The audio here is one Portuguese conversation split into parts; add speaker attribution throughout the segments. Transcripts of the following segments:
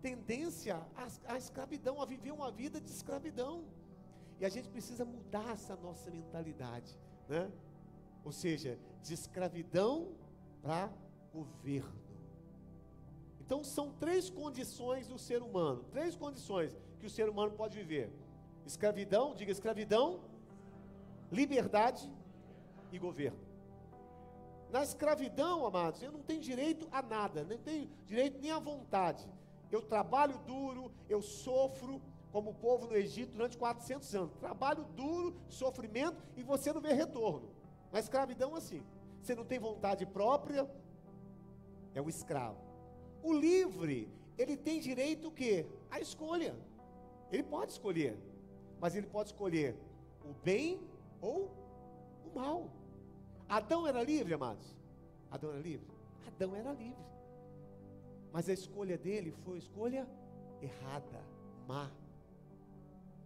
Speaker 1: tendência à escravidão, a viver uma vida de escravidão. E a gente precisa mudar essa nossa mentalidade, né? Ou seja, de escravidão para governo. Então são 3 condições do ser humano, 3 condições que o ser humano pode viver: escravidão, diga escravidão, liberdade e governo. Na escravidão, amados, eu não tenho direito a nada, não tenho direito nem à vontade. Eu trabalho duro, eu sofro, como o povo no Egito durante 400 anos. Trabalho duro, sofrimento, e você não vê retorno. Na escravidão, assim, você não tem vontade própria, é o escravo. O livre, ele tem direito o quê? A escolha. Ele pode escolher, mas ele pode escolher o bem ou o mal. Adão era livre, amados? Adão era livre? Adão era livre. Mas a escolha dele foi uma escolha errada, má.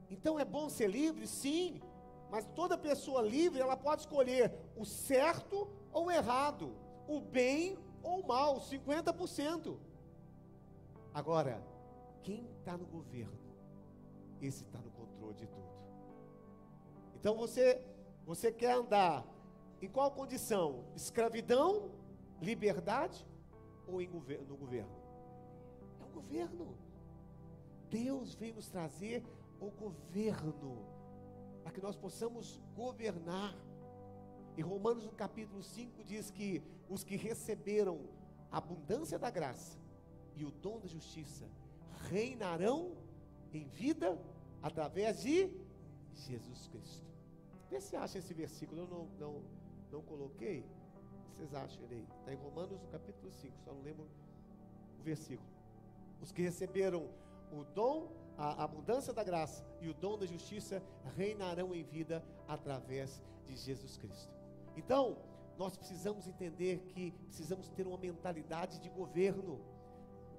Speaker 1: Então é bom ser livre? Sim. Mas toda pessoa livre, ela pode escolher o certo ou o errado, o bem ou o mal, 50%. Agora, quem está no governo, esse está no controle de tudo. Então você quer andar em qual condição? Escravidão, liberdade ou no governo? É o governo. Deus vem nos trazer o governo, para que nós possamos governar. Em Romanos no capítulo 5 diz que os que receberam a abundância da graça e o dom da justiça reinarão em vida através de Jesus Cristo. Vê se acha esse versículo, eu não coloquei. Vocês acham ele aí? Está em Romanos no capítulo 5, só não lembro o versículo. Os que receberam o dom, a abundância da graça e o dom da justiça reinarão em vida através de Jesus Cristo. Então, nós precisamos entender que precisamos ter uma mentalidade de governo.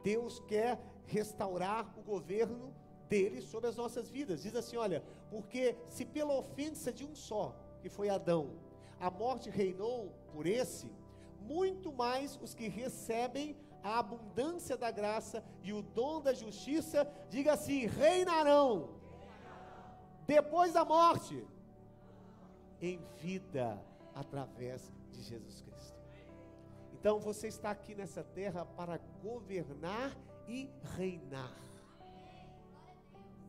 Speaker 1: Deus quer restaurar o governo dele sobre as nossas vidas. Diz assim, olha, porque se pela ofensa de um só, que foi Adão, a morte reinou por esse, muito mais os que recebem a abundância da graça e o dom da justiça, diga assim, reinarão depois da morte em vida através de Jesus Cristo. Então você está aqui nessa terra para governar e reinar.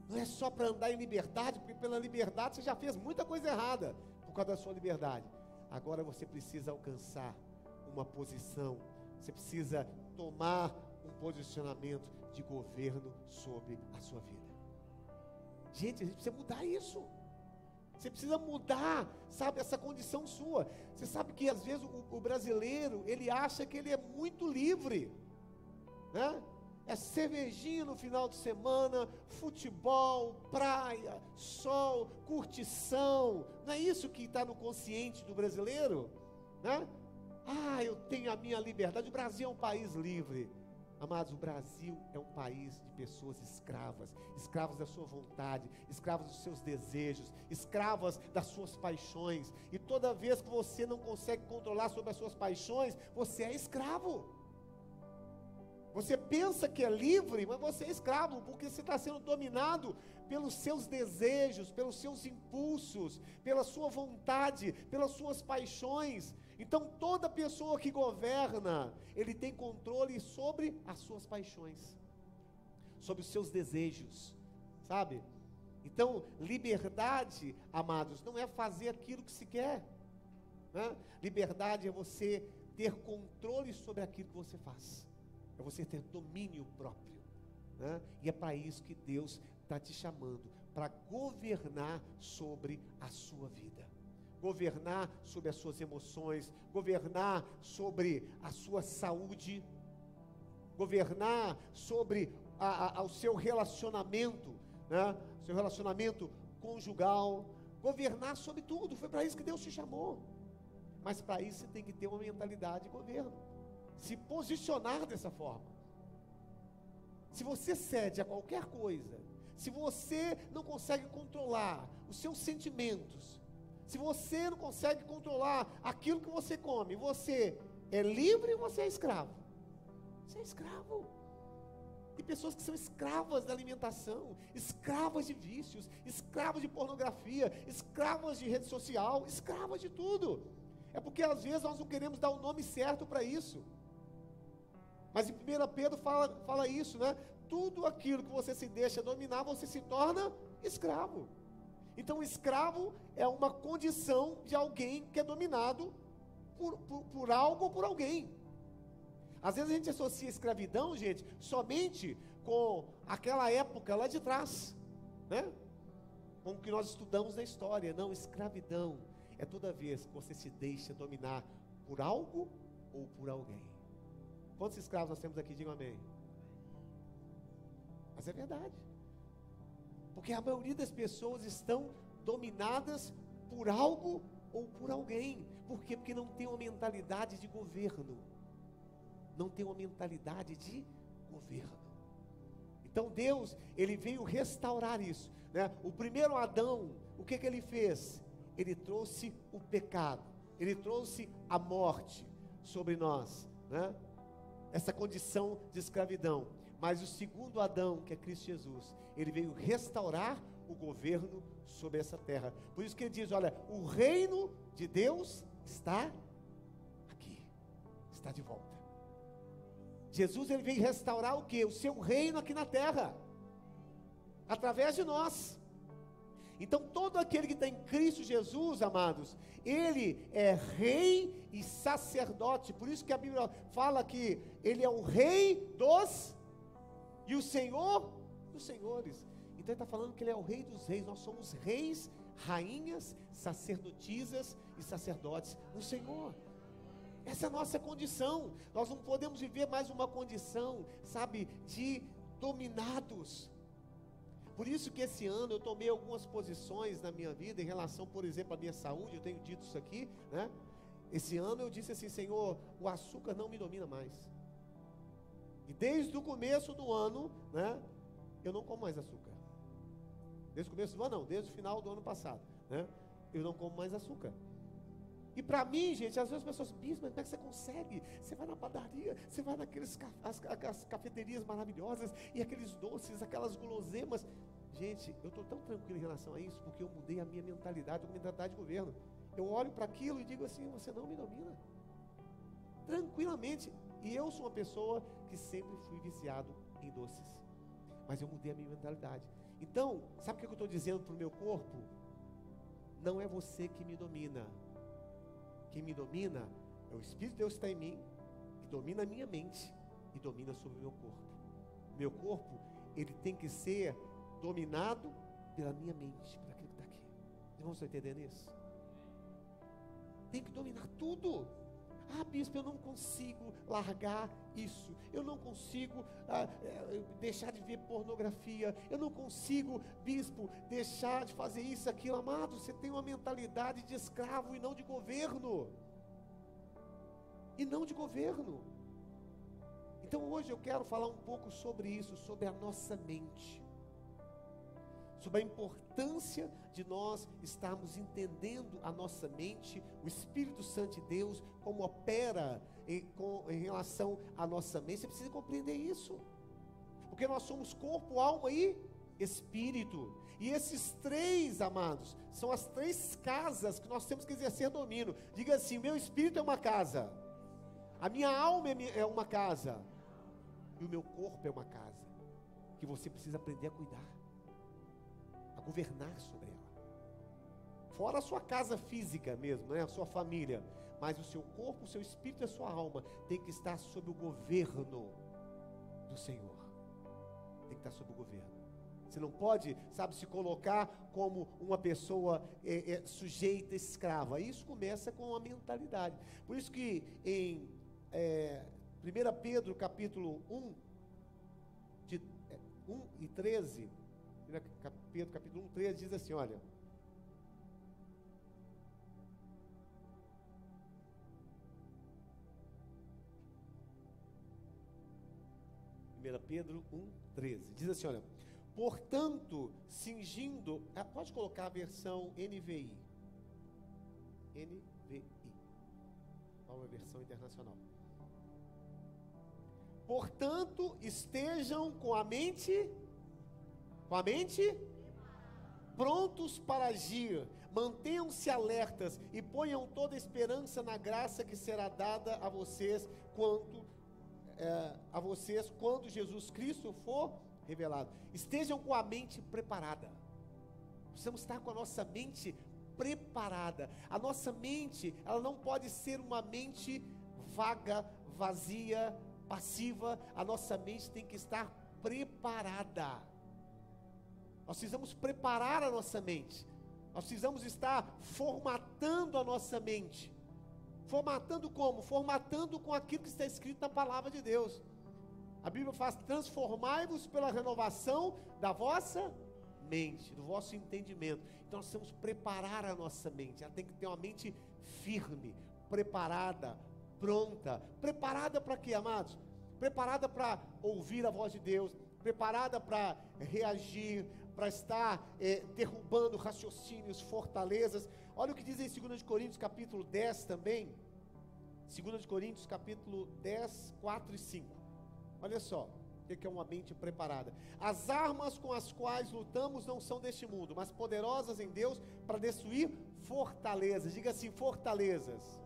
Speaker 1: Não é só para andar em liberdade, porque pela liberdade você já fez muita coisa errada por causa da sua liberdade. Agora você precisa alcançar uma posição, você precisa tomar um posicionamento de governo sobre a sua vida. Gente, a gente precisa mudar isso. Você precisa mudar, sabe, essa condição sua. Você sabe que às vezes o brasileiro, ele acha que ele é muito livre, né? É cervejinha no final de semana, futebol, praia, sol, curtição. Não é isso que está no consciente do brasileiro, né? Ah, eu tenho a minha liberdade. O Brasil é um país livre. Amados, o Brasil é um país de pessoas escravas, escravas da sua vontade, escravas dos seus desejos, escravas das suas paixões. E toda vez que você não consegue controlar sobre as suas paixões, você é escravo. Você pensa que é livre, mas você é escravo, porque você está sendo dominado pelos seus desejos, pelos seus impulsos, pela sua vontade, pelas suas paixões. Então toda pessoa que governa, ele tem controle sobre as suas paixões, sobre os seus desejos, sabe? Então liberdade, amados, não é fazer aquilo que se quer, né? Liberdade é você ter controle sobre aquilo que você faz. É você ter domínio próprio, né? E é para isso que Deus está te chamando, para governar sobre a sua vida, governar sobre as suas emoções, governar sobre a sua saúde, governar sobre o seu relacionamento, né? Seu relacionamento conjugal, governar sobre tudo. Foi para isso que Deus te chamou. Mas para isso você tem que ter uma mentalidade de governo, se posicionar dessa forma. Se você cede a qualquer coisa, se você não consegue controlar os seus sentimentos, se você não consegue controlar aquilo que você come, você é livre ou você é escravo? Você é escravo. e pessoas que são escravas da alimentação, escravas de vícios, escravas de pornografia, escravas de rede social, escravas de tudo. É porque às vezes nós não queremos dar o nome certo para isso. Mas em 1 Pedro fala isso, né? Tudo aquilo que você se deixa dominar, você se torna escravo. Então, escravo é uma condição de alguém que é dominado por algo ou por alguém. Às vezes a gente associa escravidão, gente, somente com aquela época lá de trás, né? Com o que nós estudamos na história. Não, escravidão é toda vez que você se deixa dominar por algo ou por alguém. Quantos escravos nós temos aqui? Digam amém. Mas é verdade. Porque a maioria das pessoas estão dominadas por algo ou por alguém. Por quê? Porque não tem uma mentalidade de governo. Não tem uma mentalidade de governo. Então Deus, Ele veio restaurar isso, né? O primeiro Adão, o que Ele fez? Ele trouxe o pecado. Ele trouxe a morte sobre nós, né? Essa condição de escravidão. Mas o segundo Adão, que é Cristo Jesus, Ele veio restaurar o governo sobre essa terra. Por isso que Ele diz, olha, o reino de Deus está aqui, está de volta. Jesus, Ele veio restaurar o quê? O seu reino aqui na terra, através de nós. Então todo aquele que está em Cristo Jesus, amados, ele é rei e sacerdote. Por isso que a Bíblia fala que ele é o rei dos e o Senhor dos senhores. Então ele está falando que ele é o rei dos reis. Nós somos reis, rainhas, sacerdotisas e sacerdotes no Senhor. Essa é a nossa condição. Nós não podemos viver mais uma condição, sabe, de dominados. Por isso que esse ano eu tomei algumas posições na minha vida em relação, por exemplo, à minha saúde. Eu tenho dito isso aqui, né? Esse ano eu disse assim, Senhor, o açúcar não me domina mais. E desde o começo do ano, né, eu não como mais açúcar. Desde o começo do ano não, desde o final do ano passado, né, eu não como mais açúcar. E para mim, gente, às vezes as pessoas dizem, mas como é que você consegue? Você vai na padaria, você vai naqueles as cafeterias maravilhosas, e aqueles doces, aquelas guloseimas. Gente, eu estou tão tranquilo em relação a isso, porque eu mudei a minha mentalidade, a mentalidade de governo. Eu olho para aquilo e digo assim, você não me domina. Tranquilamente. E eu sou uma pessoa que sempre fui viciado em doces. Mas eu mudei a minha mentalidade. Então, sabe o que eu estou dizendo para o meu corpo? Não é você que me domina. Quem me domina é o Espírito de Deus que está em mim, e domina a minha mente, e domina sobre o meu corpo. O meu corpo, ele tem que ser dominado pela minha mente, por aquilo que está aqui. Irmãos, estão entendendo isso? Tem que dominar tudo. Ah, bispo, eu não consigo largar isso. Eu não consigo deixar de ver pornografia. Eu não consigo, bispo, deixar de fazer isso, aquilo. Amado, você tem uma mentalidade de escravo e não de governo. E não de governo. Então hoje eu quero falar um pouco sobre isso, sobre a nossa mente. Sobre a importância de nós estarmos entendendo a nossa mente, o Espírito Santo de Deus, como opera em relação à nossa mente. Você precisa compreender isso, porque nós somos corpo, alma e espírito, e esses três, amados, são as três casas que nós temos que exercer domínio. Diga assim, o meu espírito é uma casa, a minha alma é uma casa, e o meu corpo é uma casa, que você precisa aprender a cuidar, a governar sobre ela. Fora a sua casa física mesmo, né? A sua família, mas o seu corpo, o seu espírito e a sua alma tem que estar sob o governo do Senhor. Tem que estar sob o governo. Você não pode, sabe, se colocar como uma pessoa sujeita, escrava. Isso começa com a mentalidade. Por isso que em 1 Pedro capítulo 1, de 1 e 13, Pedro capítulo 1, 13 diz assim, olha: Pedro 1, 13, diz assim, olha: portanto, cingindo, pode colocar a versão NVI, nova versão internacional. Portanto, estejam com a mente prontos para agir. Mantenham-se alertas e ponham toda a esperança na graça que será dada a vocês quando Jesus Cristo for revelado. Estejam com a mente preparada. Precisamos estar com a nossa mente preparada. A nossa mente, ela não pode ser uma mente vaga, vazia, passiva. A nossa mente tem que estar preparada. Nós precisamos preparar a nossa mente. Nós precisamos estar formatando a nossa mente. Formatando como? Formatando com aquilo que está escrito na palavra de Deus. A Bíblia faz: transformai-vos pela renovação da vossa mente, do vosso entendimento. Então nós precisamos preparar a nossa mente. Ela tem que ter uma mente firme, preparada, pronta. Preparada para quê, amados? Preparada para ouvir a voz de Deus, preparada para reagir, para estar derrubando raciocínios, fortalezas. Olha o que diz em 2 Coríntios capítulo 10 também. 2 Coríntios capítulo 10, 4 e 5. Olha só, o que é uma mente preparada. As armas com as quais lutamos não são deste mundo, mas poderosas em Deus para destruir fortalezas. Diga assim: fortalezas.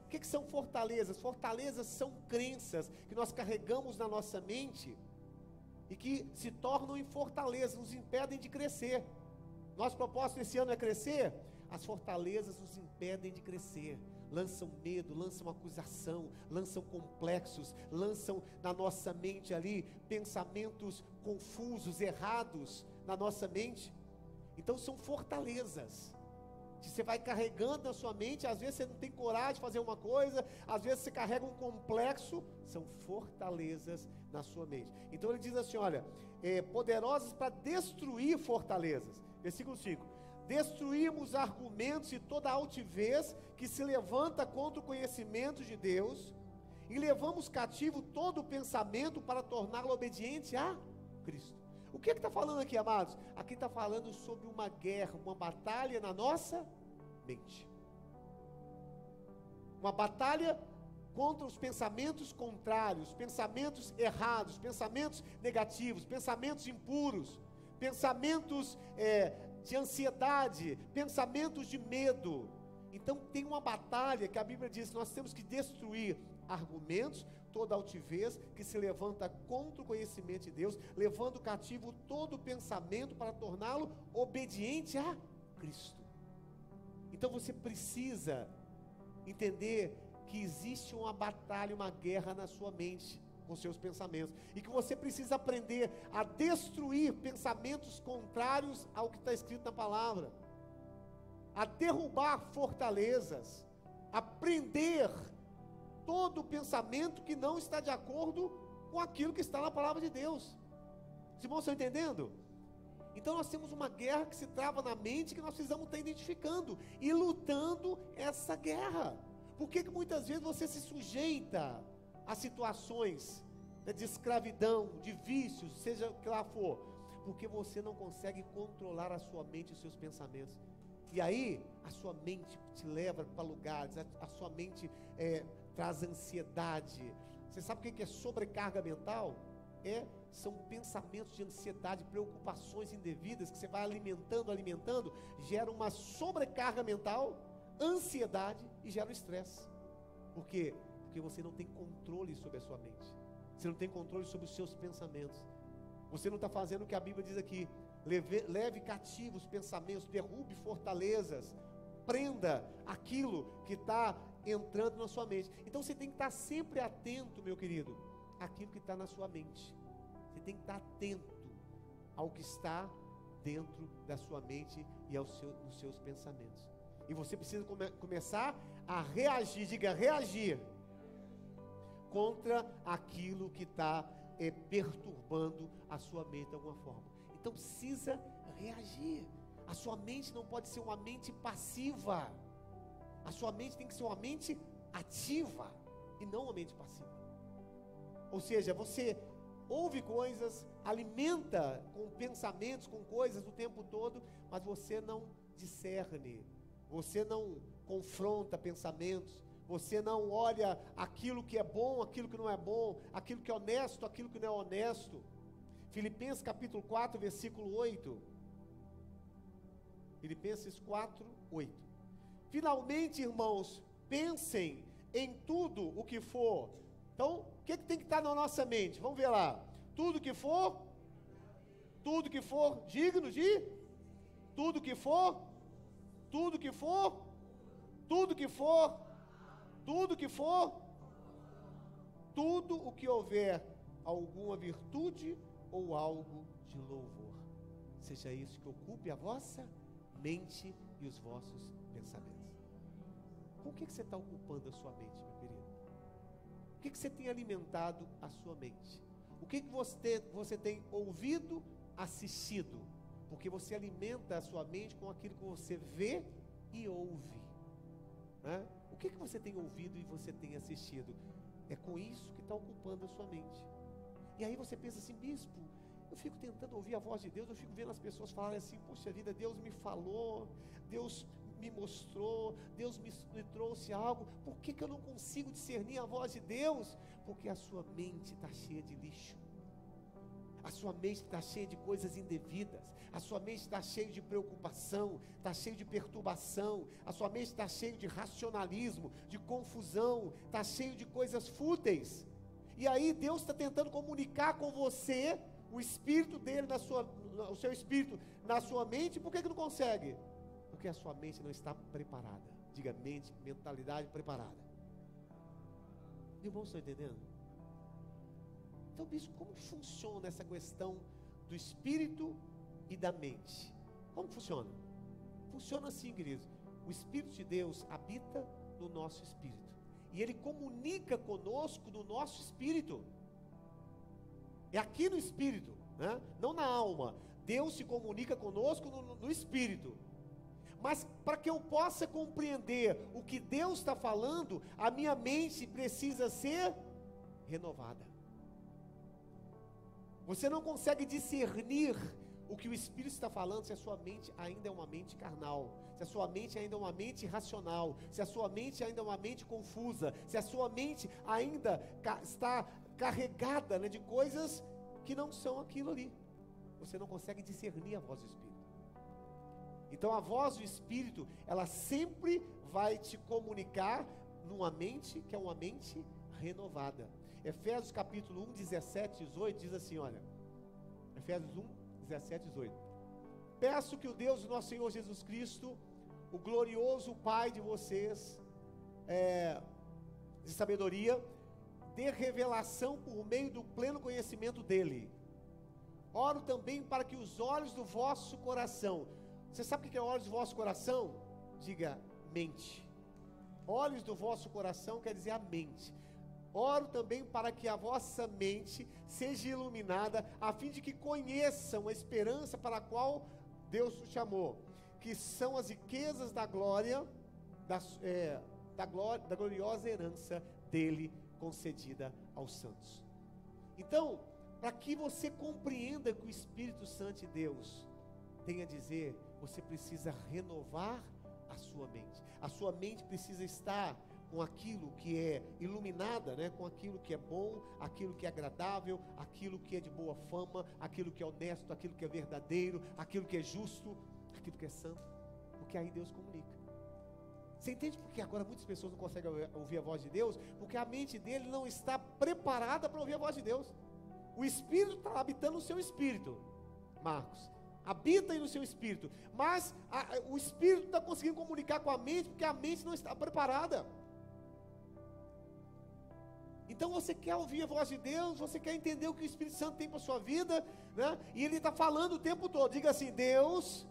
Speaker 1: O que são fortalezas? Fortalezas são crenças que nós carregamos na nossa mente e que se tornam em fortalezas, nos impedem de crescer. Nosso propósito esse ano é crescer. As fortalezas nos impedem de crescer, lançam medo, lançam acusação, lançam complexos, lançam na nossa mente ali pensamentos confusos, errados na nossa mente. Então são fortalezas que você vai carregando na sua mente. Às vezes você não tem coragem de fazer uma coisa, às vezes você carrega um complexo. São fortalezas na sua mente. Então ele diz assim, olha, poderosas para destruir fortalezas. Versículo 5: destruímos argumentos e toda altivez que se levanta contra o conhecimento de Deus, e levamos cativo todo o pensamento para torná-lo obediente a Cristo. O que está falando aqui, amados? Aqui está falando sobre uma guerra, uma batalha na nossa mente. Uma batalha contra os pensamentos contrários, pensamentos errados, pensamentos negativos, pensamentos impuros, pensamentos de ansiedade, pensamentos de medo. Então tem uma batalha que a Bíblia diz que nós temos que destruir argumentos, toda altivez que se levanta contra o conhecimento de Deus, levando cativo todo pensamento para torná-lo obediente a Cristo. Então você precisa entender que existe uma batalha, uma guerra na sua mente, com seus pensamentos, e que você precisa aprender a destruir pensamentos contrários ao que está escrito na palavra, a derrubar fortalezas, a prender todo pensamento que não está de acordo com aquilo que está na palavra de Deus. Os irmãos estão entendendo? Então nós temos uma guerra que se trava na mente, que nós precisamos estar identificando e lutando essa guerra. Por que muitas vezes você se sujeita a situações de escravidão, de vícios, seja o que lá for? Porque você não consegue controlar a sua mente e os seus pensamentos. E aí a sua mente te leva para lugares, a sua mente traz ansiedade. Você sabe o que é sobrecarga mental? São pensamentos de ansiedade, preocupações indevidas que você vai alimentando, gera uma sobrecarga mental, ansiedade e gera um estresse. Por quê? Porque você não tem controle sobre a sua mente, você não tem controle sobre os seus pensamentos, você não está fazendo o que a Bíblia diz aqui: leve cativos os pensamentos, derrube fortalezas, prenda aquilo que está entrando na sua mente. Então você tem que estar sempre atento, meu querido, àquilo que está na sua mente. Você tem que estar atento ao que está dentro da sua mente e nos seus pensamentos. E você precisa começar a reagir, diga reagir, contra aquilo que está perturbando a sua mente de alguma forma. Então precisa reagir. A sua mente não pode ser uma mente passiva. A sua mente tem que ser uma mente ativa e não uma mente passiva. Ou seja, você ouve coisas, alimenta com pensamentos, com coisas o tempo todo, mas você não discerne, você não confronta pensamentos, você não olha aquilo que é bom, aquilo que não é bom, aquilo que é honesto, aquilo que não é honesto. Filipenses capítulo 4, versículo 8. Filipenses 4, 8. Finalmente, irmãos, pensem em tudo o que for. Então, o que tem que estar na nossa mente? Vamos ver lá. Tudo que for digno de, tudo que for, tudo que for, tudo que for, tudo que for, tudo o que houver alguma virtude ou algo de louvor, seja isso que ocupe a vossa mente e os vossos pensamentos. Com o que você está ocupando a sua mente, meu querido? O que você tem alimentado a sua mente? O que você tem ouvido, assistido? Porque você alimenta a sua mente com aquilo que você vê e ouve, né? O que você tem ouvido e você tem assistido? É com isso que está ocupando a sua mente. E aí você pensa assim: bispo, eu fico tentando ouvir a voz de Deus, eu fico vendo as pessoas falarem assim: poxa vida, Deus me falou, Deus me mostrou, Deus me trouxe algo. Por que eu não consigo discernir a voz de Deus? Porque a sua mente está cheia de lixo, a sua mente está cheia de coisas indevidas, a sua mente está cheia de preocupação, está cheia de perturbação, a sua mente está cheia de racionalismo, de confusão, está cheio de coisas fúteis. E aí Deus está tentando comunicar com você o espírito dele, o seu espírito na sua mente. Por que não consegue? Porque a sua mente não está preparada. Diga mente, mentalidade preparada. Irmãos, estão entendendo? Então, bispo, como funciona essa questão do espírito e da mente? Como funciona? Funciona assim, queridos. O Espírito de Deus habita no nosso espírito, e Ele comunica conosco no nosso espírito. É aqui no espírito, né? Não na alma. Deus se comunica conosco no espírito. Mas para que eu possa compreender o que Deus está falando, a minha mente precisa ser renovada. Você não consegue discernir o que o Espírito está falando se a sua mente ainda é uma mente carnal, se a sua mente ainda é uma mente irracional, se a sua mente ainda é uma mente confusa, se a sua mente ainda está carregada, né, de coisas que não são aquilo ali. Você não consegue discernir a voz do Espírito. Então a voz do Espírito, ela sempre vai te comunicar numa mente que é uma mente renovada. Efésios capítulo 1, 17, 18 diz assim, olha, Efésios 1, 17, 18. Peço que o Deus do nosso Senhor Jesus Cristo, o glorioso Pai de vocês, de sabedoria, dê revelação por meio do pleno conhecimento dEle. Oro também para que os olhos do vosso coração, você sabe o que é olhos do vosso coração? Diga, mente. Olhos do vosso coração quer dizer a mente. Oro também para que a vossa mente seja iluminada, a fim de que conheçam a esperança para a qual Deus os chamou, que são as riquezas da glória, da gloriosa herança dele concedida aos santos. Então, para que você compreenda que o Espírito Santo de Deus tem a dizer, você precisa renovar a sua mente. A sua mente precisa estar com aquilo que é iluminada, né? Com aquilo que é bom, aquilo que é agradável, aquilo que é de boa fama, aquilo que é honesto, aquilo que é verdadeiro, aquilo que é justo, aquilo que é santo, porque aí Deus comunica. Você entende porque agora muitas pessoas não conseguem ouvir a voz de Deus? Porque a mente dele não está preparada para ouvir a voz de Deus. O Espírito está habitando no seu espírito, Marcos, habita aí no seu espírito, mas o Espírito não está conseguindo comunicar com a mente, porque a mente não está preparada. Então você quer ouvir a voz de Deus, você quer entender o que o Espírito Santo tem para a sua vida, né? E Ele está falando o tempo todo. Diga assim, Deus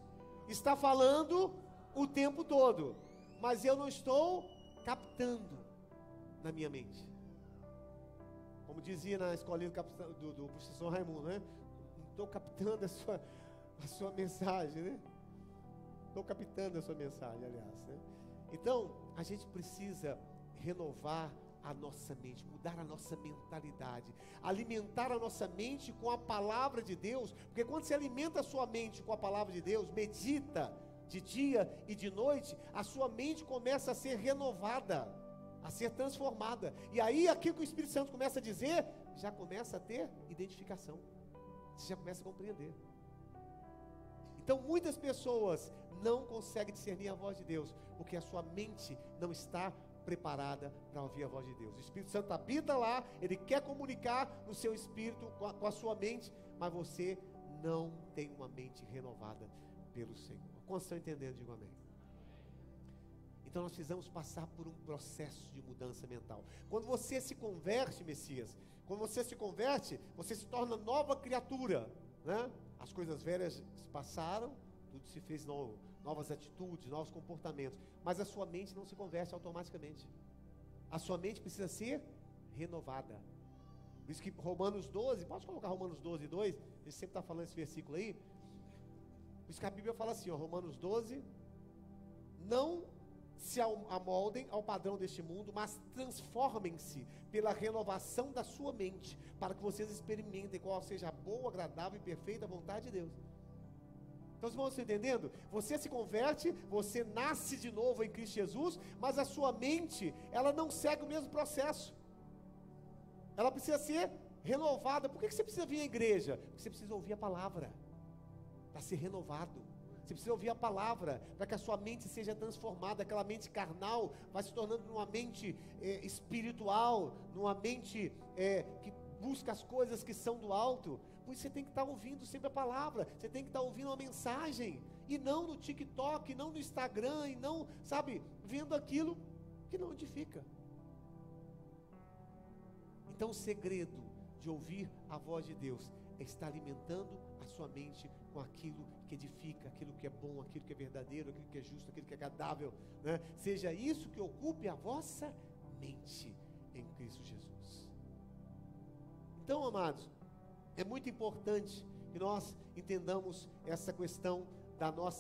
Speaker 1: está falando o tempo todo, mas eu não estou captando na minha mente. Como dizia na escolinha do professor Raimundo, né? Não estou captando a sua mensagem, né? Estou captando a sua mensagem, aliás, né? Então, a gente precisa renovar a nossa mente, mudar a nossa mentalidade, alimentar a nossa mente com a palavra de Deus, porque quando você alimenta a sua mente com a palavra de Deus, medita de dia e de noite, a sua mente começa a ser renovada, a ser transformada. E aí aquilo que o Espírito Santo começa a dizer, já começa a ter identificação. Você já começa a compreender. Então muitas pessoas não conseguem discernir a voz de Deus, porque a sua mente não está preparada para ouvir a voz de Deus. O Espírito Santo habita lá, ele quer comunicar no seu espírito, com a sua mente, mas você não tem uma mente renovada pelo Senhor. Quantos estão entendendo? Digo amém. Então nós precisamos passar por um processo de mudança mental. Quando você se converte, Messias, quando você se converte, você se torna nova criatura, né? As coisas velhas se passaram, tudo se fez novo, novas atitudes, novos comportamentos, mas a sua mente não se converte automaticamente. A sua mente precisa ser renovada. Por isso que Romanos 12, pode colocar Romanos 12, 2, a gente sempre está falando esse versículo aí. Por isso que a Bíblia fala assim, ó, Romanos 12, não se amoldem ao padrão deste mundo, mas transformem-se pela renovação da sua mente, para que vocês experimentem qual seja a boa, agradável e perfeita vontade de Deus. Então, os irmãos, estão entendendo? Você se converte, você nasce de novo em Cristo Jesus, mas a sua mente, ela não segue o mesmo processo. Ela precisa ser renovada. Por que você precisa vir à igreja? Porque você precisa ouvir a palavra, para ser renovado. Você precisa ouvir a palavra, para que a sua mente seja transformada. Aquela mente carnal vai se tornando numa mente espiritual, numa mente que busca as coisas que são do alto. Por isso você tem que estar ouvindo sempre a palavra, você tem que estar ouvindo uma mensagem, e não no TikTok, não no Instagram, e não, sabe, vendo aquilo que não edifica. Então o segredo de ouvir a voz de Deus é estar alimentando a sua mente com aquilo que edifica, aquilo que é bom, aquilo que é verdadeiro, aquilo que é justo, aquilo que é agradável, né? Seja isso que ocupe a vossa mente em Cristo Jesus. Então, amados, é muito importante que nós entendamos essa questão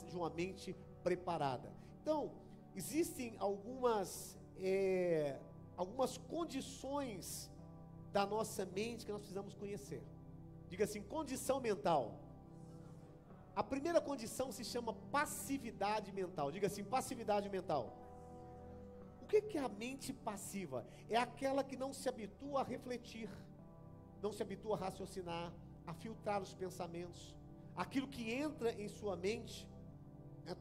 Speaker 1: de uma mente preparada. Então, existem algumas condições da nossa mente que nós precisamos conhecer. Diga assim, condição mental. A primeira condição se chama passividade mental. Diga assim, passividade mental. O que é a mente passiva? É aquela que não se habitua a refletir, não se habitua a raciocinar, a filtrar os pensamentos. Aquilo que entra em sua mente,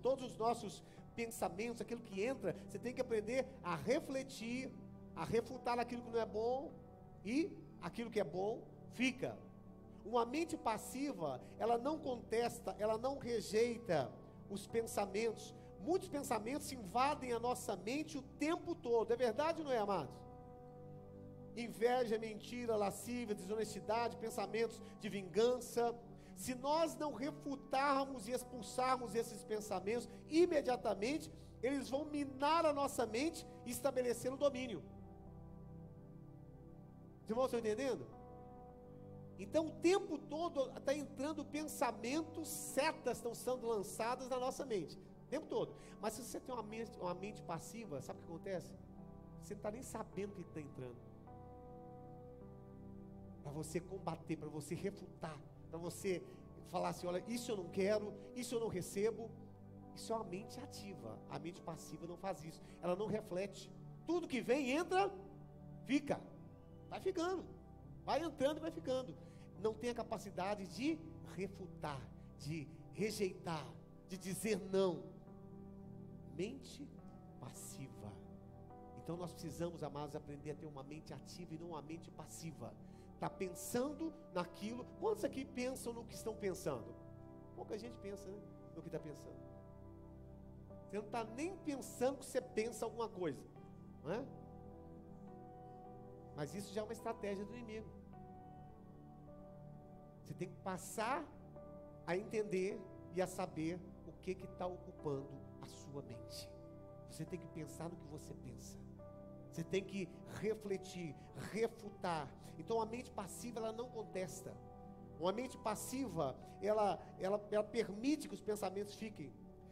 Speaker 1: todos os nossos pensamentos, aquilo que entra, você tem que aprender a refletir, a refutar aquilo que não é bom, e aquilo que é bom, fica. Uma mente passiva, ela não contesta, ela não rejeita os pensamentos. Muitos pensamentos invadem a nossa mente o tempo todo. É verdade ou não é, amados? Inveja, mentira, lascívia, desonestidade, pensamentos de vingança. Se nós não refutarmos e expulsarmos esses pensamentos, imediatamente, eles vão minar a nossa mente e estabelecer o domínio. Os irmãos estão entendendo? Então o tempo todo está entrando pensamentos, setas estão sendo lançadas na nossa mente, o tempo todo. Mas se você tem uma mente passiva, sabe o que acontece? Você não está nem sabendo o que está entrando. Para você combater, para você refutar, para você falar assim, olha, isso eu não quero, isso eu não recebo. Isso é uma mente ativa. A mente passiva não faz isso, ela não reflete. Tudo que vem, entra, fica, vai ficando, vai entrando e vai ficando. Não tem a capacidade de refutar, de rejeitar, de dizer não. Mente passiva. Então nós precisamos, amados, aprender a ter uma mente ativa e não uma mente passiva. Está pensando naquilo. Quantos aqui pensam no que estão pensando? Pouca gente pensa, né, no que está pensando. Você não está nem pensando que você pensa alguma coisa, não é? Mas isso já é uma estratégia do inimigo. Você tem que passar a entender e a saber o que está ocupando a sua mente. Você tem que pensar no que você pensa. Você tem que refletir, refutar. Então a mente passiva, ela não contesta. Uma mente passiva, ela permite que os pensamentos fiquem.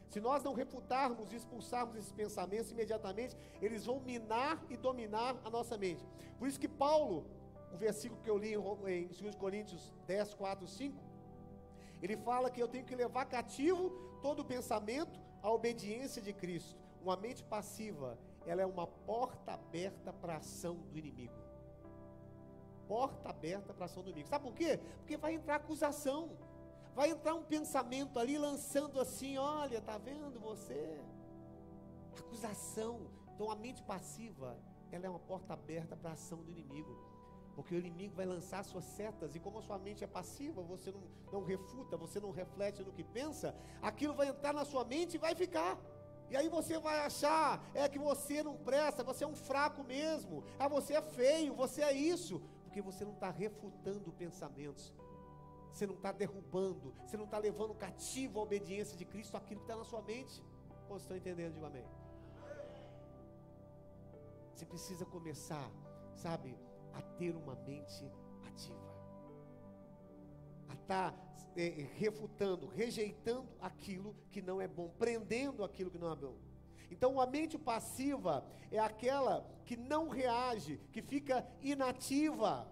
Speaker 1: Se nós não refutarmos e expulsarmos esses pensamentos, imediatamente eles vão minar e dominar a nossa mente. Por isso que Paulo, o versículo que eu li em 2 Coríntios 10, 4, 5, ele fala que eu tenho que levar cativo todo o pensamento à obediência de Cristo. Uma mente passiva, ela é uma porta aberta para a ação do inimigo. Porta aberta para a ação do inimigo. Sabe por quê? Porque vai entrar acusação. Vai entrar um pensamento ali lançando assim, olha, tá vendo você? Acusação. Então a mente passiva, ela é uma porta aberta para a ação do inimigo. Porque o inimigo vai lançar suas setas, e como a sua mente é passiva, você não refuta, você não reflete no que pensa, aquilo vai entrar na sua mente e vai ficar. E aí você vai achar, que você não presta, você é um fraco mesmo, você é feio, você é isso, porque você não está refutando pensamentos, você não está derrubando, você não está levando cativo a obediência de Cristo, aquilo que está na sua mente. Vocês estão entendendo? Diga amém. Você precisa começar, sabe, a ter uma mente ativa, a estar refutando, rejeitando aquilo que não é bom, prendendo aquilo que não é bom. Então a mente passiva é aquela que não reage, que fica inativa.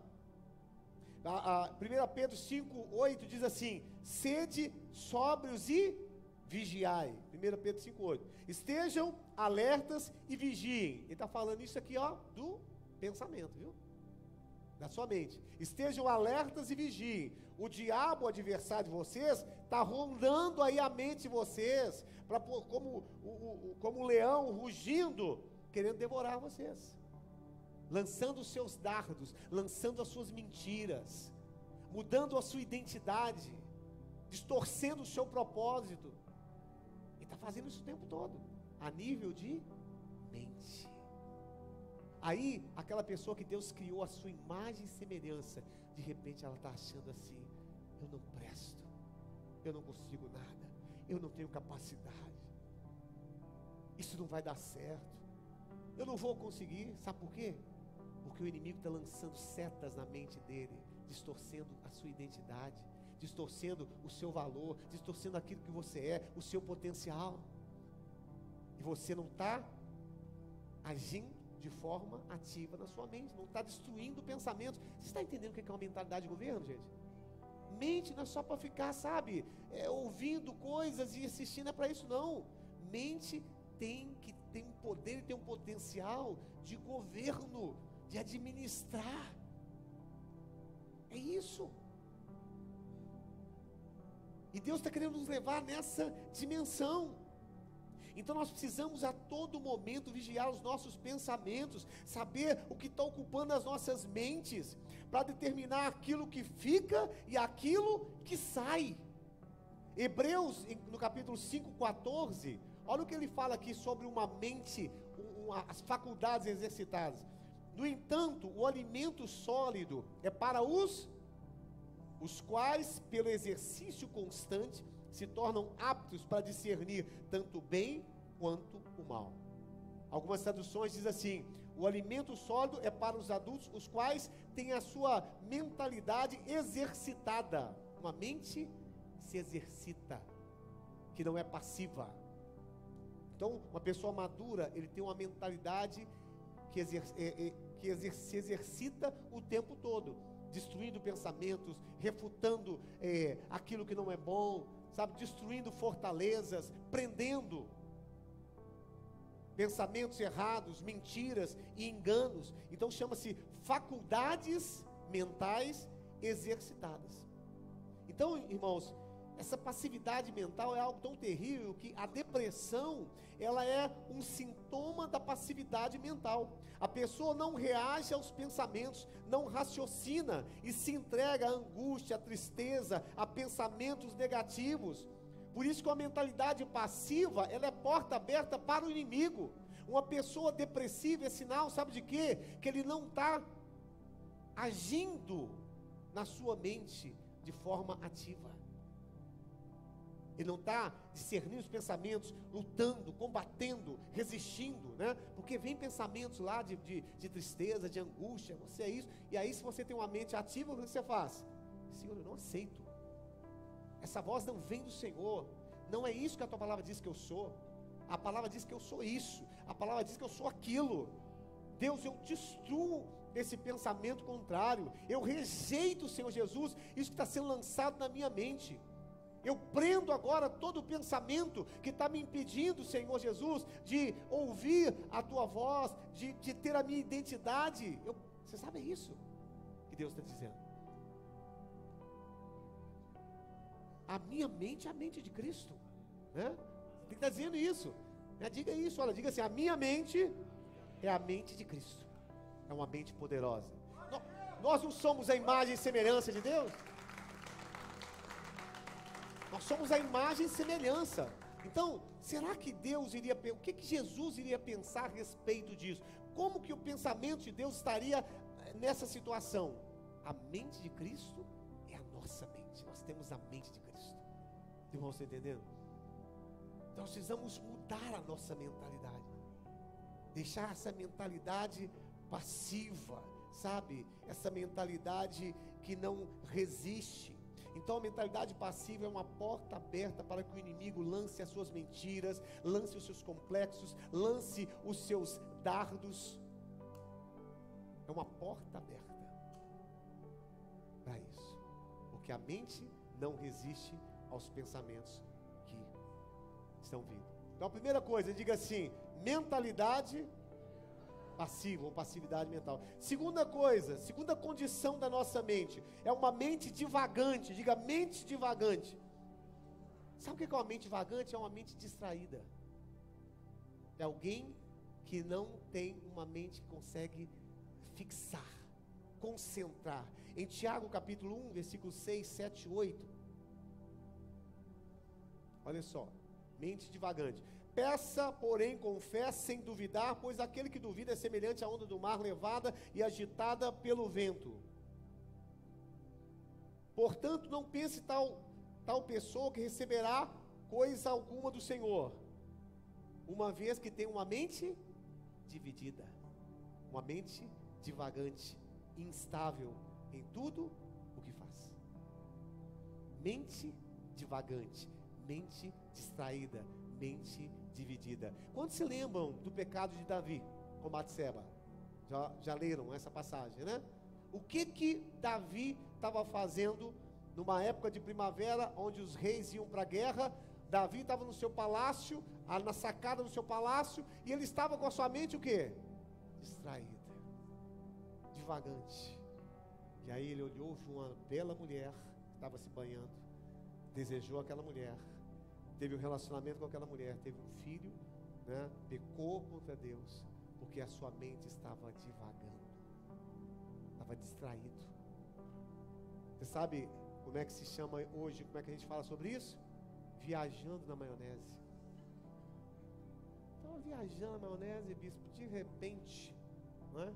Speaker 1: 1 Pedro 5,8 diz assim: sede sóbrios e vigiai. 1 Pedro 5,8. Estejam alertas e vigiem. Ele está falando isso aqui, do pensamento, viu? Da sua mente. Estejam alertas e vigiem. O diabo, o adversário de vocês, está rondando aí a mente de vocês, como um leão rugindo, querendo devorar vocês, lançando os seus dardos, lançando as suas mentiras, mudando a sua identidade, distorcendo o seu propósito. Ele está fazendo isso o tempo todo, a nível de mente. Aí, aquela pessoa que Deus criou a sua imagem e semelhança, de repente ela está achando assim: eu não presto, eu não consigo nada, eu não tenho capacidade, isso não vai dar certo, eu não vou conseguir. Sabe por quê? Porque o inimigo está lançando setas na mente dele, distorcendo a sua identidade, distorcendo o seu valor, distorcendo aquilo que você é, o seu potencial, e você não está agindo de forma ativa na sua mente, não está destruindo pensamentos. Você está entendendo o que é uma mentalidade de governo, gente? Mente não é só para ficar, sabe, ouvindo coisas e assistindo, é para isso não. Mente tem um poder e tem um potencial de governo, de administrar. É isso. E Deus está querendo nos levar nessa dimensão. Então nós precisamos a todo momento vigiar os nossos pensamentos, saber o que está ocupando as nossas mentes, para determinar aquilo que fica e aquilo que sai. Hebreus, no capítulo 5,14, olha o que ele fala aqui sobre uma mente, as faculdades exercitadas. No entanto, o alimento sólido é para os quais, pelo exercício constante, se tornam aptos para discernir tanto o bem quanto o mal. Algumas traduções dizem assim: o alimento sólido é para os adultos, os quais têm a sua mentalidade exercitada. Uma mente se exercita, que não é passiva. Então, uma pessoa madura, ele tem uma mentalidade que se exercita o tempo todo, destruindo pensamentos, refutando aquilo que não é bom, sabe, destruindo fortalezas, prendendo pensamentos errados, mentiras e enganos. Então chama-se faculdades mentais exercitadas. Então, irmãos, essa passividade mental é algo tão terrível que a depressão, ela é um sintoma da passividade mental. A pessoa não reage aos pensamentos, não raciocina e se entrega à angústia, à tristeza, a pensamentos negativos. Por isso que a mentalidade passiva, ela é porta aberta para o inimigo. Uma pessoa depressiva é sinal, sabe de quê? Que ele não está agindo na sua mente de forma ativa. Ele não está discernindo os pensamentos, lutando, combatendo, resistindo, né? Porque vem pensamentos lá de tristeza, de angústia, você é isso. E aí, se você tem uma mente ativa, o que você faz? Senhor, eu não aceito. Essa voz não vem do Senhor. Não é isso que a tua palavra diz que eu sou. A palavra diz que eu sou isso. A palavra diz que eu sou aquilo. Deus, eu destruo esse pensamento contrário. Eu rejeito o Senhor Jesus, isso que está sendo lançado na minha mente. Eu prendo agora todo o pensamento que está me impedindo, Senhor Jesus, de ouvir a tua voz, de ter a minha identidade. Você sabe isso que Deus está dizendo? A minha mente é a mente de Cristo, né? Ele está dizendo isso, né? Diga isso, olha, diga assim: a minha mente é a mente de Cristo, é uma mente poderosa. Nós não somos a imagem e semelhança de Deus? Nós somos a imagem e semelhança. Então, será que Deus iria, o que Jesus iria pensar a respeito disso? Como que o pensamento de Deus estaria nessa situação? A mente de Cristo é a nossa mente. Nós temos a mente de Cristo. Irmão, você entendendo? Então, nós precisamos mudar a nossa mentalidade. Deixar essa mentalidade passiva, sabe? Essa mentalidade que não resiste. Então a mentalidade passiva é uma porta aberta para que o inimigo lance as suas mentiras, lance os seus complexos, lance os seus dardos. É uma porta aberta para isso, porque a mente não resiste aos pensamentos que estão vindo. Então a primeira coisa, diga assim: mentalidade passiva ou passividade mental. Segunda coisa, segunda condição da nossa mente, é uma mente divagante. Diga: mente divagante. Sabe o que é uma mente divagante? É uma mente distraída. É alguém que não tem uma mente que consegue fixar, concentrar. Em Tiago capítulo 1, versículos 6, 7 e 8. Olha só, mente divagante. Peça, porém, com fé, sem duvidar, pois aquele que duvida é semelhante à onda do mar, levada e agitada pelo vento. Portanto, não pense tal pessoa que receberá coisa alguma do Senhor, uma vez que tem uma mente dividida, uma mente divagante, instável em tudo o que faz. Mente divagante, mente distraída, mente dividida. Quantos se lembram do pecado de Davi com Batseba? Já leram essa passagem, né? O que Davi estava fazendo numa época de primavera, onde os reis iam para a guerra? Davi estava no seu palácio, na sacada do seu palácio, e ele estava com a sua mente o quê? Distraída, divagante. E aí ele olhou, viu uma bela mulher que estava se banhando, desejou aquela mulher, teve um relacionamento com aquela mulher, teve um filho, né? Pecou contra Deus, porque a sua mente estava divagando, estava distraído. Você sabe como é que se chama hoje, como é que a gente fala sobre isso? Viajando na maionese. Estava viajando na maionese, bispo, de repente, não é?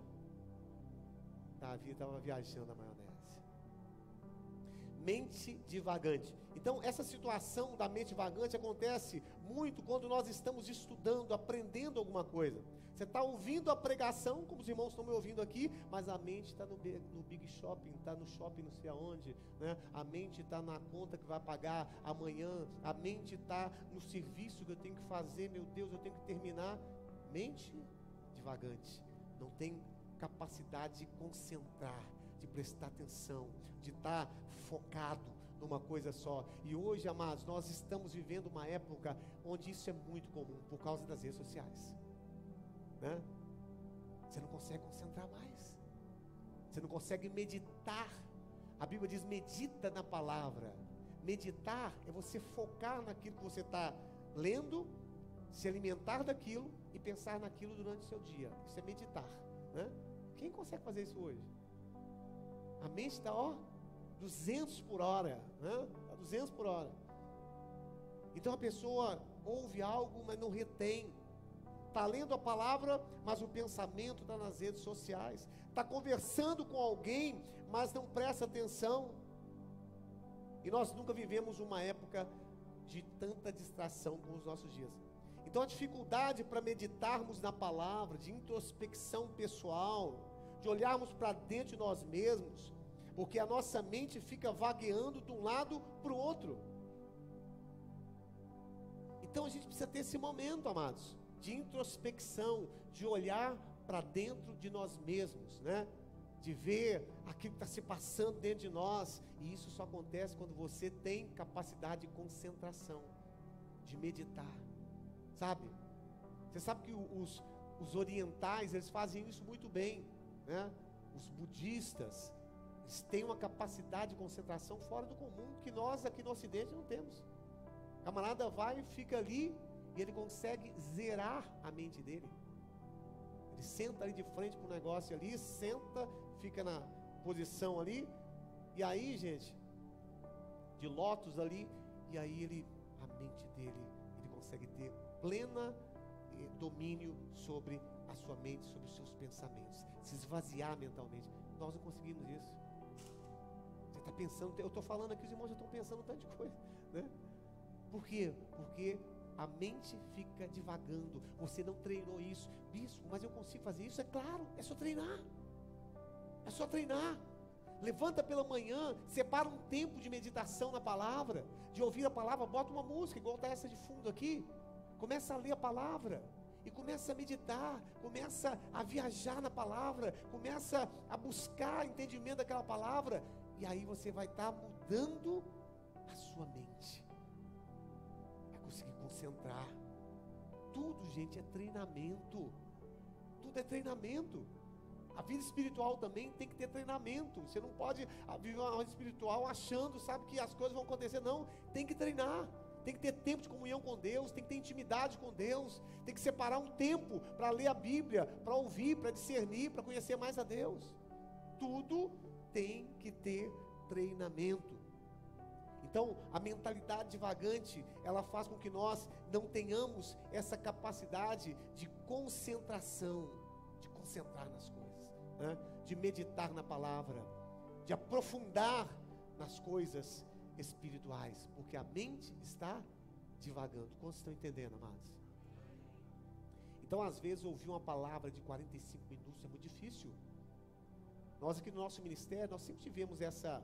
Speaker 1: Davi estava viajando na maionese. Mente divagante. Então essa situação da mente divagante acontece muito quando nós estamos estudando, aprendendo alguma coisa. Você está ouvindo a pregação, como os irmãos estão me ouvindo aqui, mas a mente está no Big Shopping, está no shopping não sei aonde, né? A mente está na conta que vai pagar amanhã, a mente está no serviço que eu tenho que fazer, meu Deus, eu tenho que terminar. Mente divagante, não tem capacidade de concentrar, de prestar atenção, de estar focado numa coisa só. E hoje, amados, nós estamos vivendo uma época onde isso é muito comum, por causa das redes sociais, né? Você não consegue concentrar mais, você não consegue meditar. A Bíblia diz: medita na palavra. Meditar é você focar naquilo que você está lendo, se alimentar daquilo e pensar naquilo durante o seu dia. Isso é meditar, né? Quem consegue fazer isso hoje? A mente está, 200 por hora, né? 200 por hora. Então a pessoa ouve algo, mas não retém. Está lendo a palavra, mas o pensamento está nas redes sociais. Está conversando com alguém, mas não presta atenção. E nós nunca vivemos uma época de tanta distração como os nossos dias. Então a dificuldade para meditarmos na palavra, de introspecção pessoal, de olharmos para dentro de nós mesmos, porque a nossa mente fica vagueando de um lado para o outro. Então a gente precisa ter esse momento, amados, de introspecção, de olhar para dentro de nós mesmos, né? de ver aquilo que está se passando dentro de nós. E isso só acontece quando você tem capacidade de concentração, de meditar, sabe? Você sabe que os orientais, eles fazem isso muito bem, né? Os budistas, eles têm uma capacidade de concentração fora do comum, que nós aqui no Ocidente não temos. O camarada vai e fica ali, e ele consegue zerar a mente dele. Ele senta ali de frente para o negócio ali, senta, fica na posição ali, e aí, gente, de lótus ali, e aí a mente dele, ele consegue ter plena domínio sobre a sua mente, sobre os seus pensamentos, se esvaziar mentalmente. Nós não conseguimos isso. Você está pensando, eu estou falando aqui, os irmãos já estão pensando um tanto de coisa, né? Por quê? Porque a mente fica divagando. Você não treinou isso. Bispo, mas eu consigo fazer isso? É claro, é só treinar. É só treinar. Levanta pela manhã, separa um tempo de meditação na palavra, de ouvir a palavra, bota uma música, igual está essa de fundo aqui. Começa a ler a palavra e começa a meditar, começa a viajar na palavra, começa a buscar entendimento daquela palavra, e aí você vai estar mudando a sua mente. Conseguir concentrar. Tudo, gente, é treinamento. Tudo é treinamento. A vida espiritual também tem que ter treinamento. Você não pode viver uma vida espiritual achando, sabe, que as coisas vão acontecer. Não, tem que treinar. Tem que ter tempo de comunhão com Deus, tem que ter intimidade com Deus, tem que separar um tempo para ler a Bíblia, para ouvir, para discernir, para conhecer mais a Deus. Tudo tem que ter treinamento. Então, a mentalidade divagante, ela faz com que nós não tenhamos essa capacidade de concentração, de concentrar nas coisas, né? De meditar na palavra, de aprofundar nas coisas espirituais, porque a mente está divagando. Quantos estão entendendo, amados? Então, às vezes, ouvir uma palavra de 45 minutos é muito difícil. Nós aqui no nosso ministério, nós sempre tivemos essa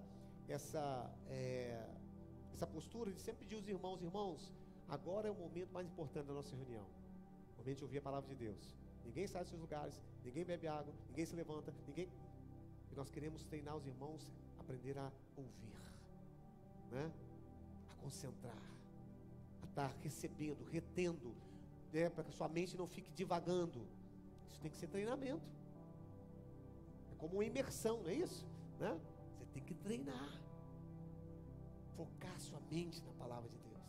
Speaker 1: postura de sempre pedir aos irmãos, agora é o momento mais importante da nossa reunião, o momento de ouvir a palavra de Deus. Ninguém sai dos seus lugares, ninguém bebe água, ninguém se levanta, e nós queremos treinar os irmãos a aprender a ouvir, né? A concentrar, a estar recebendo, retendo, né? Para que a sua mente não fique divagando. Isso tem que ser treinamento. É como uma imersão, não é isso? Né? Você tem que treinar, focar sua mente na palavra de Deus,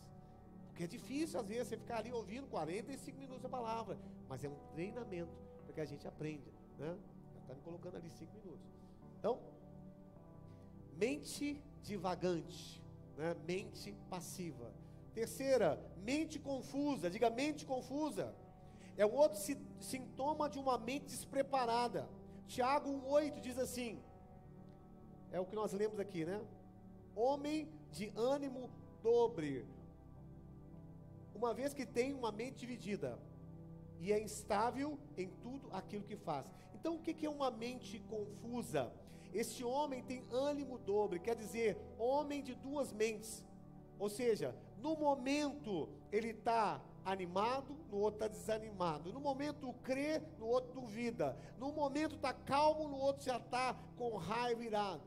Speaker 1: porque é difícil às vezes você ficar ali ouvindo 45 minutos a palavra, mas é um treinamento para que a gente aprenda, né? Já está me colocando ali 5 minutos. Então, mente divagante, né? Mente passiva. Terceira, mente confusa. Diga, mente confusa. É um outro sintoma de uma mente despreparada. Tiago 1,8 diz assim, é o que nós lemos aqui, né? Homem de ânimo dobre, uma vez que tem uma mente dividida e é instável em tudo aquilo que faz. Então, o que é uma mente confusa? Esse homem tem ânimo dobre, quer dizer, homem de duas mentes. Ou seja, no momento ele está animado, no outro está desanimado. No momento crê, no outro duvida. No momento está calmo, no outro já está com raiva, irado.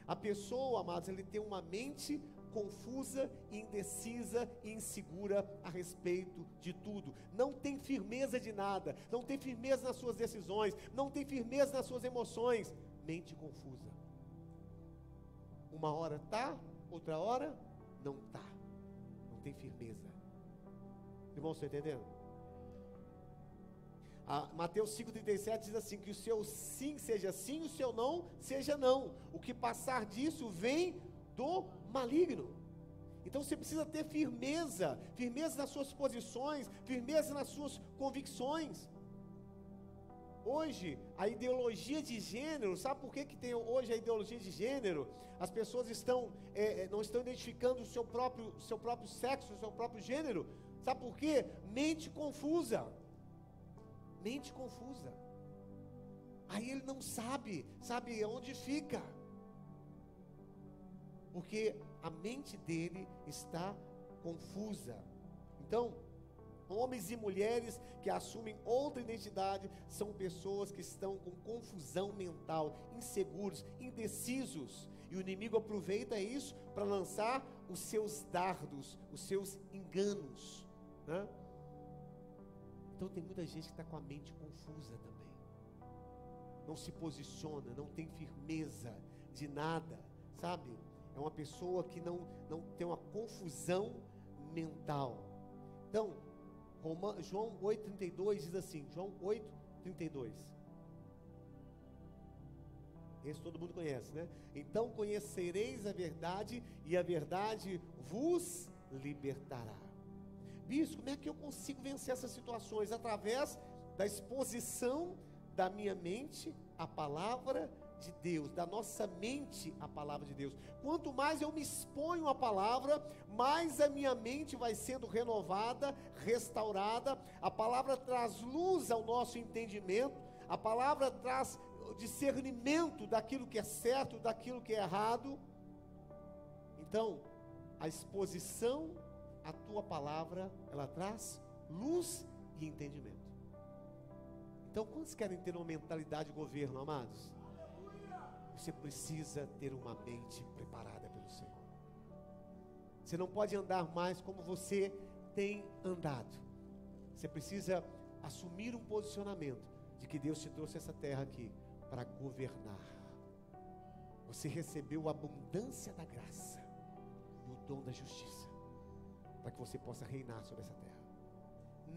Speaker 1: A pessoa, amados, ele tem uma mente confusa, indecisa e insegura a respeito de tudo. Não tem firmeza de nada, não tem firmeza nas suas decisões, não tem firmeza nas suas emoções. Mente confusa. Uma hora está, outra hora não está. Não tem firmeza. Irmãos, estão entendendo? Mateus 5,37 diz assim, que o seu sim seja sim, o seu não seja não. O que passar disso vem do maligno. Então você precisa ter firmeza nas suas posições, firmeza nas suas convicções. Hoje, a ideologia de gênero, sabe por que tem hoje a ideologia de gênero? As pessoas não estão identificando o seu próprio sexo, o seu próprio gênero. Sabe por quê? Mente confusa. Mente confusa. Aí ele não sabe onde fica. Porque a mente dele está confusa. Então, Homens e mulheres que assumem outra identidade são pessoas que estão com confusão mental, inseguros, indecisos. E o inimigo aproveita isso para lançar os seus dardos, os seus enganos, né? Então tem muita gente que está com a mente confusa também. Não se posiciona, não tem firmeza de nada, sabe? É uma pessoa que não tem uma confusão mental. Então, João 8,32 diz assim, João 8,32. Esse todo mundo conhece, né? Então conhecereis a verdade, e a verdade vos libertará. Bispo, como é que eu consigo vencer essas situações? Através da exposição da minha mente à palavra de Deus, da nossa mente à palavra de Deus. Quanto mais eu me exponho à palavra, mais a minha mente vai sendo renovada, restaurada. A palavra traz luz ao nosso entendimento, a palavra traz discernimento daquilo que é certo, daquilo que é errado. Então, a exposição à tua palavra, ela traz luz e entendimento. Então, quantos querem ter uma mentalidade de governo, amados? Você precisa ter uma mente preparada pelo Senhor. Você não pode andar mais como você tem andado. Você precisa assumir um posicionamento de que Deus te trouxe essa terra aqui para governar. Você recebeu a abundância da graça e o dom da justiça para que você possa reinar sobre essa terra.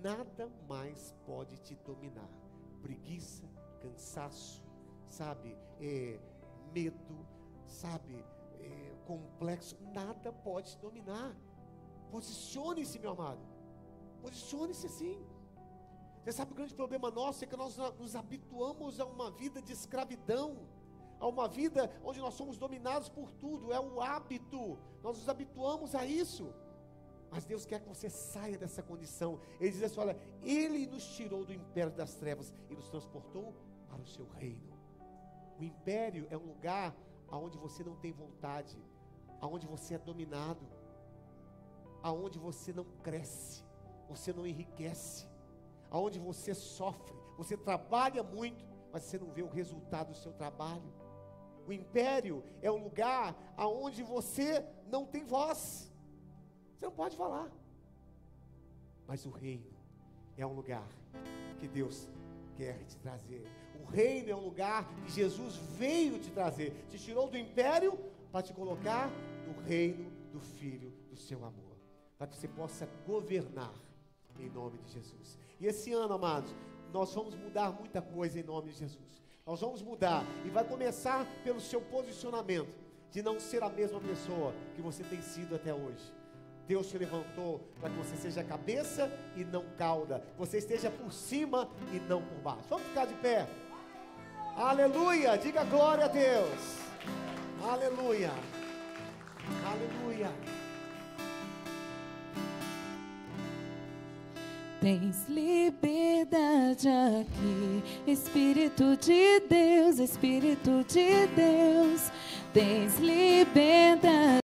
Speaker 1: Nada mais pode te dominar. Preguiça, cansaço, sabe, medo, sabe, complexo, nada pode te dominar. Posicione-se, meu amado, posicione-se sim. Você sabe o grande problema nosso é que nós nos habituamos a uma vida de escravidão, a uma vida onde nós somos dominados por tudo, é o hábito, nós nos habituamos a isso. Mas Deus quer que você saia dessa condição. Ele diz assim, olha, Ele nos tirou do império das trevas e nos transportou para o seu reino. O império é um lugar onde você não tem vontade, onde você é dominado, onde você não cresce, você não enriquece, onde você sofre, você trabalha muito, mas você não vê o resultado do seu trabalho. O império é um lugar onde você não tem voz, você não pode falar. Mas o reino é um lugar que Deus quer te trazer. O reino é um lugar que Jesus veio te trazer, te tirou do império para te colocar no reino do Filho do seu amor, para que você possa governar em nome de Jesus. E esse ano, amados, nós vamos mudar muita coisa em nome de Jesus. Nós vamos mudar, e vai começar pelo seu posicionamento, de não ser a mesma pessoa que você tem sido até hoje. Deus te levantou para que você seja cabeça e não cauda, você esteja por cima e não por baixo. Vamos ficar de pé. Aleluia, diga glória a Deus. Aleluia, aleluia.
Speaker 2: Tens liberdade aqui, Espírito de Deus, Espírito de Deus, tens liberdade.